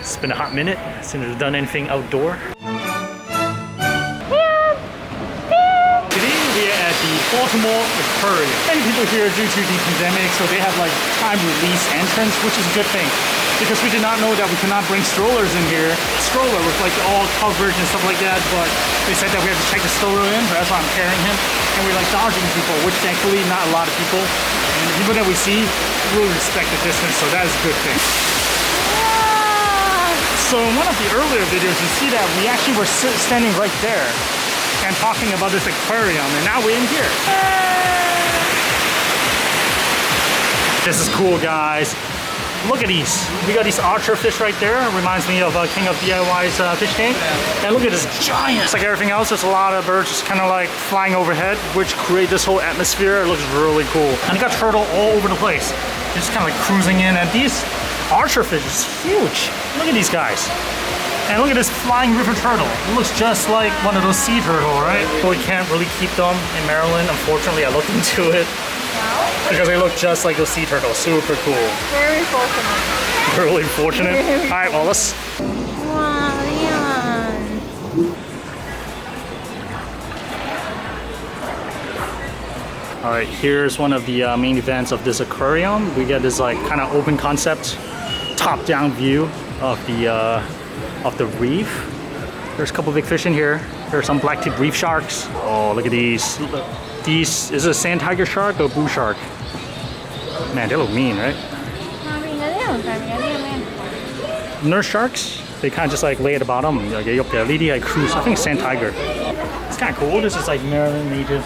It's been a hot minute since we've done anything outdoor. Today we are at the Baltimore Aquarium. Many people here due to the pandemic, so they have like time release entrance, which is a good thing. Because we did not know that we cannot bring strollers in here. Stroller with like all coverage and stuff like that, but they said that we have to check the stroller in, so that's why I'm carrying him. And we're like dodging people, which thankfully not a lot of people. And the people that we see really respect the distance, so that is a good thing. So in one of the earlier videos, you see that we actually were standing right there and talking about this aquarium, and now we're in here. This is cool, guys. Look at these. We got these archer fish right there. Reminds me of King of DIY's fish tank. And look at this giant. It's like everything else, there's a lot of birds just kind of like flying overhead, which create this whole atmosphere. It looks really cool. And you got turtle all over the place. They're just kind of like cruising in. And these archer fish is huge. Look at these guys. And look at this flying river turtle. It looks just like one of those sea turtle, right? But we can't really keep them in Maryland. Unfortunately, I looked into it. Because they look just like those sea turtles. Super cool. Very fortunate. Really fortunate. Alright, Wallace. Wow, Leon. Alright, here's one of the main events of this aquarium. We get this like kind of open concept, top-down view of the reef. There's a couple big fish in here. There's some blacktip reef sharks. Oh, look at these. These, is it a sand tiger shark or blue shark? Man, they look mean, right? Nurse sharks, they kind of just like lay at the bottom. Like, I cruise. I think sand tiger. It's kind of cool. This is like Maryland native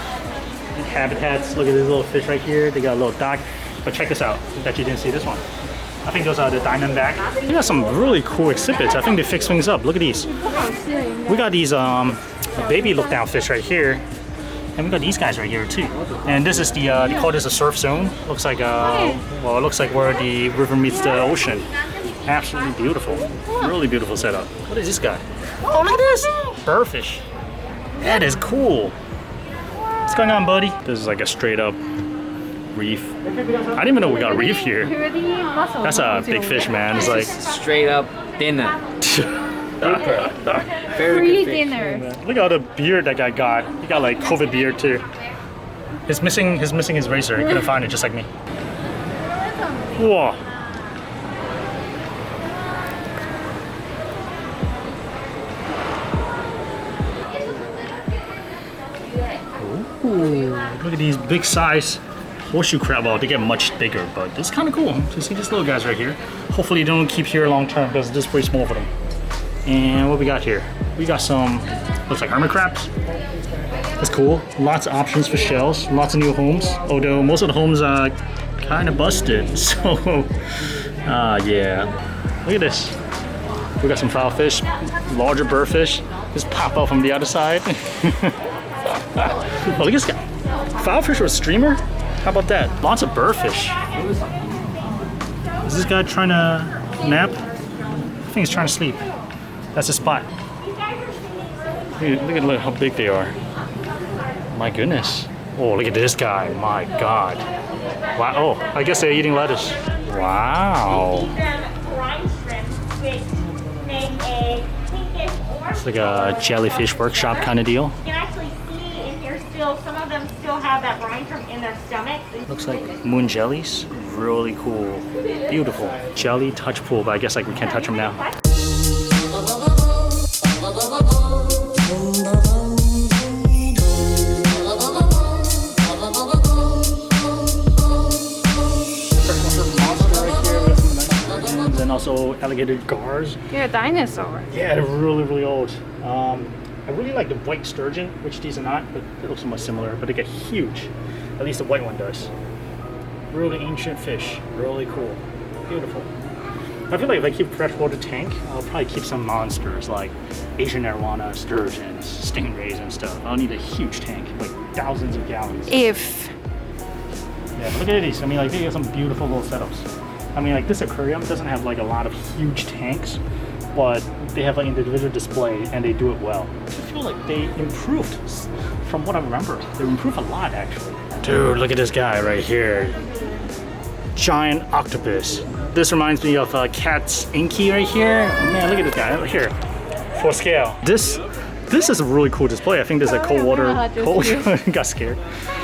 habitats. Look at this little fish right here. They got a little dock. But check this out. I bet you didn't see this one. I think those are the diamondback. They got some really cool exhibits. I think they fix things up. Look at these. We got these baby look down fish right here. And we got these guys right here too. And this is the, they call this a surf zone. Looks like, well, it looks like where the river meets the ocean. Absolutely beautiful. Really beautiful setup. What is this guy? Oh, look at this! Birdfish. That is cool. What's going on, buddy? This is like a straight up reef. I didn't even know we got a reef here. That's a big fish, man. It's like straight up dinner. Free dinner. Look at all the beard that guy got. He got like COVID beard too. He's missing his razor. He couldn't find it, just like me. Whoa. Ooh, look at these big size horseshoe crab. Well, they get much bigger, but it's kind of cool to see these little guys right here. Hopefully, they don't keep here long term because this is pretty small for them. And what we got here? We got some, looks like hermit crabs. That's cool. Lots of options for shells. Lots of new homes. Although most of the homes are kind of busted. So, yeah. Look at this. We got some filefish, larger birdfish. Just pop out from the other side. Oh, look at this guy. Filefish with a streamer? How about that? Lots of birdfish. Is this guy trying to nap? I think he's trying to sleep. That's the spot. Look at how big they are. My goodness. Oh, look at this guy. My God. Wow. Oh, I guess they're eating lettuce. Wow. It's like a jellyfish workshop kind of deal. You can actually see in here still, some of them still have that brine shrimp in their stomach. Looks like moon jellies. Really cool. Beautiful. Jelly touch pool, but I guess like we can't touch them now. And also alligator gars. Yeah, dinosaur. Yeah, they're really, really old. I really like the white sturgeon, which these are not, but it looks almost similar, but they get huge. At least the white one does. Really ancient fish. Really cool. Beautiful. I feel like if I keep a freshwater tank, I'll probably keep some monsters like Asian arowana, sturgeons, stingrays and stuff. I'll need a huge tank, like thousands of gallons. Yeah, but look at these. I mean, like they got some beautiful little setups. I mean, like this aquarium doesn't have like a lot of huge tanks, but they have like individual display and they do it well. I feel like they improved from what I remember. They improved a lot actually. Dude, look at this guy right here. Giant octopus. This reminds me of Cat's Inky right here. Man, look at this guy. Look here. For scale. This is a really cool display. I think there's a cold water. Got scared.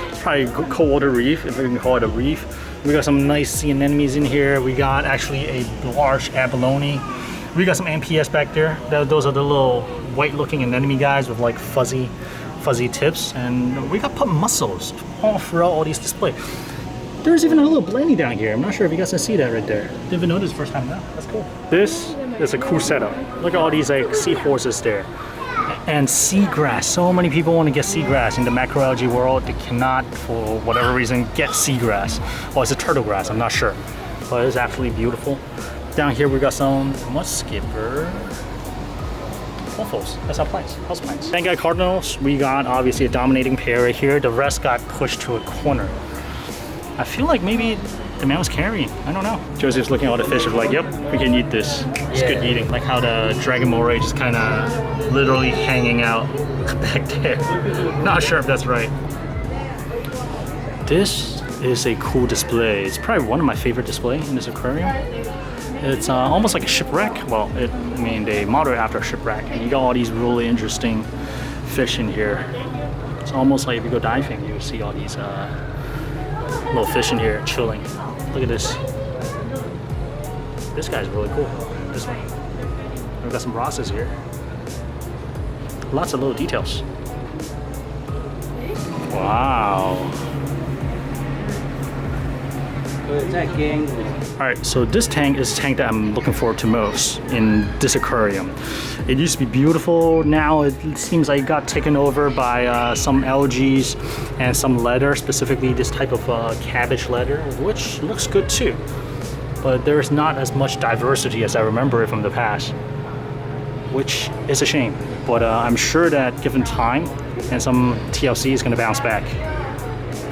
It's probably a cold water reef, if we can call it a reef. We got some nice sea anemones in here. We got actually a large abalone. We got some MPS back there. Those are the little white-looking anemone guys with like fuzzy tips. And we got put mussels all throughout all these displays. There's even a little blenny down here. I'm not sure if you guys can see that right there. Didn't even notice the first time now. That's cool. This is a cool setup. Look at all these like seahorses there. And seagrass. So many people want to get seagrass in the macroalgae world. They cannot, for whatever reason, get seagrass. Or it's a turtle grass, I'm not sure. But it's absolutely beautiful. Down here we got some musskipper. Waffles. That's our plants, house plants. Thank God cardinals. We got obviously a dominating pair right here. The rest got pushed to a corner. I feel like maybe the man was carrying. I don't know. Joseph's looking at all the fish. Like, yep, we can eat this. It's good eating. Like how the dragon moray just kind of literally hanging out back there. Not sure if that's right. This is a cool display. It's probably one of my favorite displays in this aquarium. It's almost like a shipwreck. Well, they model it after a shipwreck. And you got all these really interesting fish in here. It's almost like if you go diving, you see all these little fish in here chilling. Look at this. This guy's really cool. This one. We've got some Rosses here. Lots of little details. Wow. Alright, so this tank is the tank that I'm looking forward to most in this aquarium. It used to be beautiful. Now it seems like it got taken over by some algae and some leather, specifically this type of cabbage leather, which looks good too. But there's not as much diversity as I remember it from the past, which is a shame. But I'm sure that given time and some TLC is going to bounce back.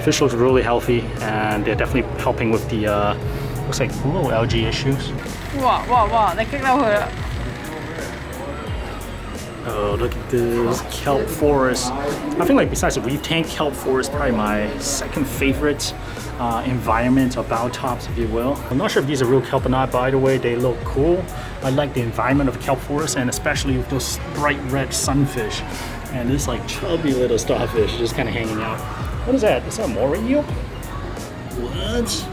Fish looks really healthy, and they're definitely helping with the looks like little algae issues. Wow, they kicked out. Oh, look at this kelp forest. I think like besides the reef tank, kelp forest is probably my second favorite environment or biotops, if you will. I'm not sure if these are real kelp or not. By the way, they look cool. I like the environment of kelp forest, and especially with those bright red sunfish and this like chubby little starfish just kind of hanging out. What is that? Is that a moray eel? What?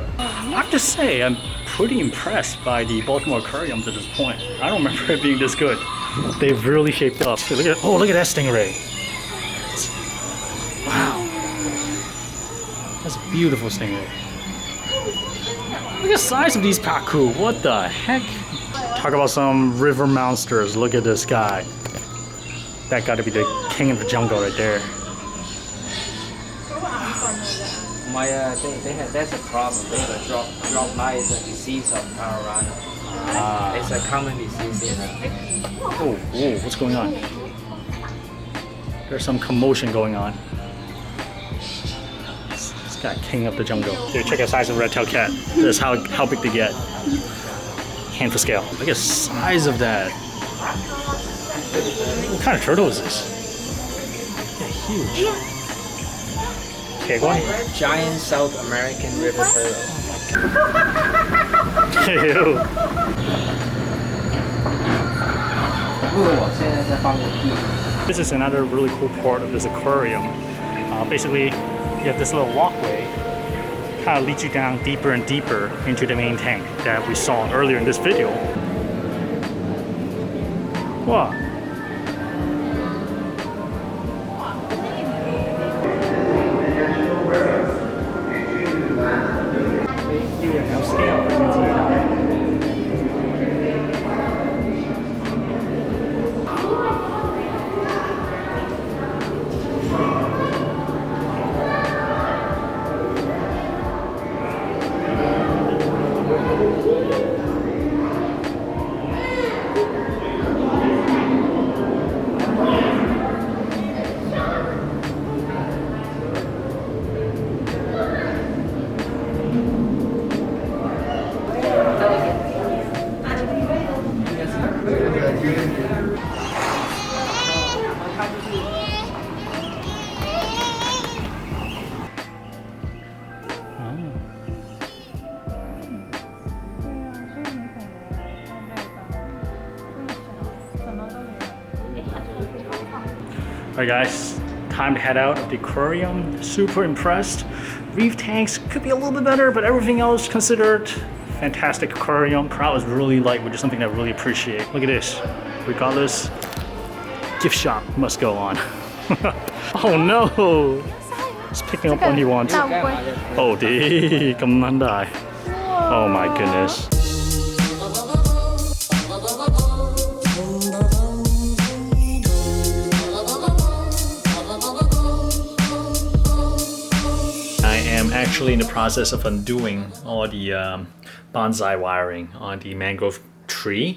I have to say, I'm pretty impressed by the Baltimore Aquarium to this point. I don't remember it being this good. They've really shaped up. Look at, oh, look at that stingray. Wow. That's a beautiful stingray. Look at the size of these pacu. What the heck? Talk about some river monsters. Look at this guy. That got to be the king of the jungle right there. That's a problem. There's a drop lice disease of arowana. It's a common disease in Oh, whoa, what's going on? There's some commotion going on. This guy, king of the jungle. Dude, check out the size of a red-tailed cat. This is how big they get. Hand for scale. Look at the size of that. What kind of turtle is this? Yeah, huge. Okay, go on. Giant South American river turtle. Ew. This is another really cool part of this aquarium. Basically, you have this little walkway kind of leads you down deeper and deeper into the main tank that we saw earlier in this video. Wow. Alright guys, time to head out of the aquarium. Super impressed. Reef tanks could be a little bit better, but everything else considered, fantastic aquarium. Crowd is really light, which is something I really appreciate. Look at this. Regardless, gift shop must go on. Oh no! It's picking up when he wants. Oh, di, 咁撚大. Oh my goodness. I am actually in the process of undoing all the bonsai wiring on the mangrove tree.